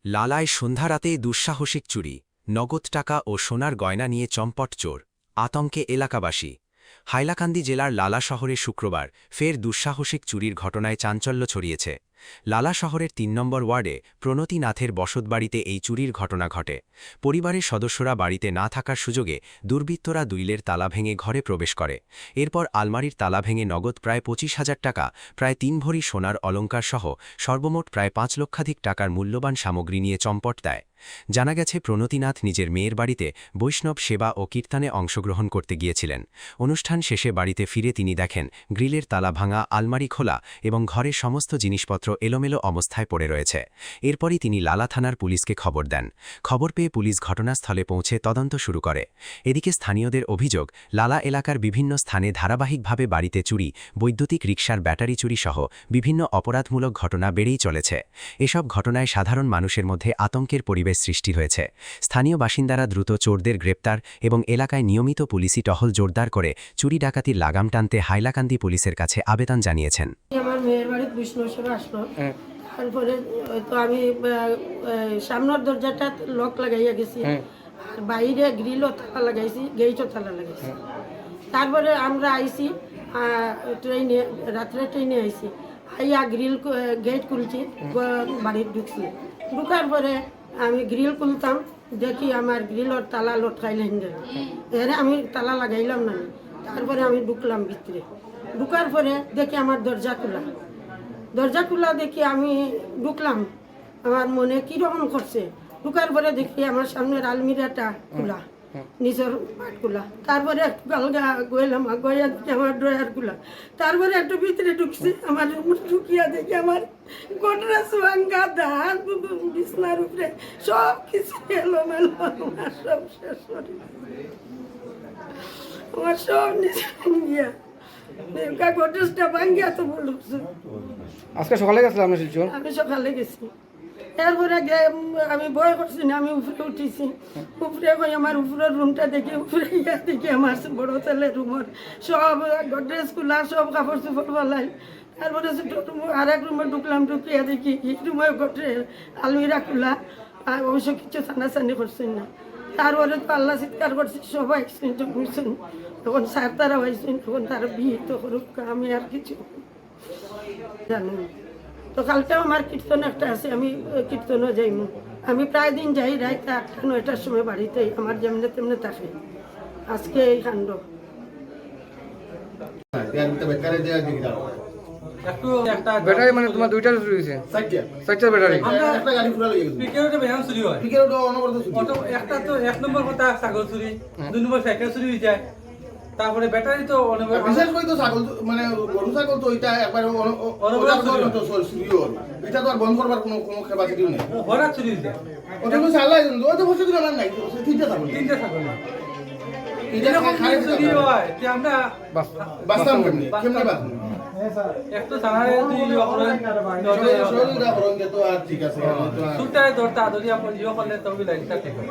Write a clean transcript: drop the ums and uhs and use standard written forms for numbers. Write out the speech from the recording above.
লালায় সন্ধ্যারাতে দুঃসাহসিক চুরি, নগদ টাকা ও সোনার গয়না নিয়ে চম্পট চোর, আতঙ্কে এলাকাবাসী। হাইলাকান্দি জেলার লালা শহরে শুক্রবার ফের দুঃসাহসিক চুরির ঘটনায় চাঞ্চল্য ছড়িয়েছে। লালা শহরের ৩ নম্বর ওয়ার্ডে প্রণতি নাথের বসতবাড়িতে এই চুরির ঘটনা ঘটে। পরিবারের সদস্যরা বাড়িতে না থাকার সুযোগে দুর্বৃত্তরা দুইলের তালা ভেঙে ঘরে প্রবেশ করে। এরপর আলমারির তালা ভেঙে নগদ প্রায় ২৫,০০০ টাকা, প্রায় ৩ ভরি সোনার অলঙ্কার সহ সর্বমোট প্রায় ৫ লক্ষাধিক টাকার মূল্যবান সামগ্রী নিয়ে চম্পট দেয়। জানা গেছে, প্রণতিনাথ নিজের মেয়ের বাড়িতে বৈষ্ণব সেবা ও কীর্তনে অংশগ্রহণ করতে গিয়েছিলেন। অনুষ্ঠান শেষে বাড়িতে ফিরে তিনি দেখেন গ্রিলের তালা ভাঙা, আলমারি খোলা এবং ঘরের সমস্ত জিনিসপত্র এলোমেলো অবস্থায় পড়ে রয়েছে। এরপরই তিনি লালা থানার পুলিশকে খবর দেন। খবর পেয়ে পুলিশ ঘটনাস্থলে পৌঁছে তদন্ত শুরু করে। এদিকে স্থানীয়দের অভিযোগ, লালা এলাকার বিভিন্ন স্থানে ধারাবাহিকভাবে বাড়িতে চুরি, বৈদ্যুতিক রিকশার ব্যাটারি চুরি সহ বিভিন্ন অপরাধমূলক ঘটনা বেড়েই চলেছে। এসব ঘটনায় সাধারণ মানুষের মধ্যে আতঙ্কের পরিবেশ সৃষ্টি হয়েছে। স্থানীয় বাসিন্দারা দ্রুত চোরদের গ্রেপ্তার এবং এলাকায় নিয়মিত পুলিশি টহল জোরদার করে চুরি ডাকাতির লাগাম টানতে হাইলাকান্দি পুলিশের কাছে আবেদন জানিয়েছেন। আমার মেয়ের বাড়িতে বৈষ্ণব সেবা আসলো, তারপরে তো আমি সামনের দরজাটা লক লাগাইয়া গেছি, আর বাইরে গ্রিলও তালা লাগাইছি, গেটও তালা লাগাইছি। তারপরে আমরা আইছি ট্রেনে, রাত্রে ট্রেনে আইছি, আইয়া গ্রিল গেট খুলছি, বাড়ির ঢুকছি। ঢুকার পরে আমি গ্রিল খুলতাম, দেখি আমার গ্রিলের তালা লটকাইলেন গেল। এরে আমি তালা লাগাইলাম না। তারপরে আমি ঢুকলাম ভিতরে। ঢুকার পরে দেখি আমার দরজা খোলা দেখি আমি ঢুকলাম। আমার মনে কীরকম করছে। ঢুকার পরে দেখি আমার সামনের আলমিরাটা খোলা, নিচের পাট খোলা। তারপরে একটু গালগা গইলাম, গইয়া দেখি আমার ড্রয়ার খোলা। তারপরে একটু ভিতরে ঢুকছি, আমার ঢুকিয়া দেখি আমার গোডরেজ ভাঙ্গা, ধান বিছনার উপরে সব কিছু এলোমেলো, আমার সব শেষ করে, আমার সব নিচে গিয়া গোডরেজটা ভাঙ্গিয়া তো বলছি। আজকে সকালে গেছিলাম আমরা শিলচর। আমি সকালে গেছি। এরপরে আমি ভয় করছি না, আমি উপরে উঠেছি। উপরে গিয়ে আমার উপরের রুমটা দেখি, উপরে গিয়ে দেখি আমার বড় ছেলের রুমের সব গডরেজ খোলা, সব কাপড় চোপড় ফেলাই। তারপরে আর এক রুমে ঢুকলাম, ঢুকিয়ে দেখি এই রুমে গডরেজ আলমিরা খোলা, আর অবশ্য কিছু ছানাছানি করছি না। তারপরে তো আল্লাহ চিৎকার করছি, সবাই শুনছেন। তখন স্যার তারা হয়েছেন, তখন তারা বিয়ে তো করুক, আমি আর কিছু জানি না। তো কালকেও আমার কীর্তন একটা আছে, আমি কীর্তনও যাইব। আমি প্রায় দিন যাই, রাত 8-9টার সময় বাড়িতে, আমার যেমনে তেমনে থাকে। আজকে এই কাণ্ড। ব্যাটারি মানে তোমার দুইটা চুরি হয়েছে? চারটা ব্যাটারি। একটা তো 1 নম্বর কথা ছাগল চুরি, 2 নম্বর সাইকেল চুরি হয়ে যায়। তারপরে ব্যাটারি তো বিশেষ করে তো ছাগল, মানে গরু ছাগল তো এটা একবার এটা তো আর বন্ধ করবার কোনো ক্যাপাসিটি নেই। হঠাৎ চুরি হয়ে যায়। ওটা তো চালাই ওই তো বসে দিন আমার নাই, তিনটা ছাগল এটা খাই চুরি হয় যে আমরা বাস্তাম কেমনে বাস্তাম একটু জানারে তুই অপরাধ শরীরটা হরঙ্গে তো আর ঠিক আছে। সুটায় দরতা আদরি আপন জিও করলে তবে লাইনটা ঠিক হয়।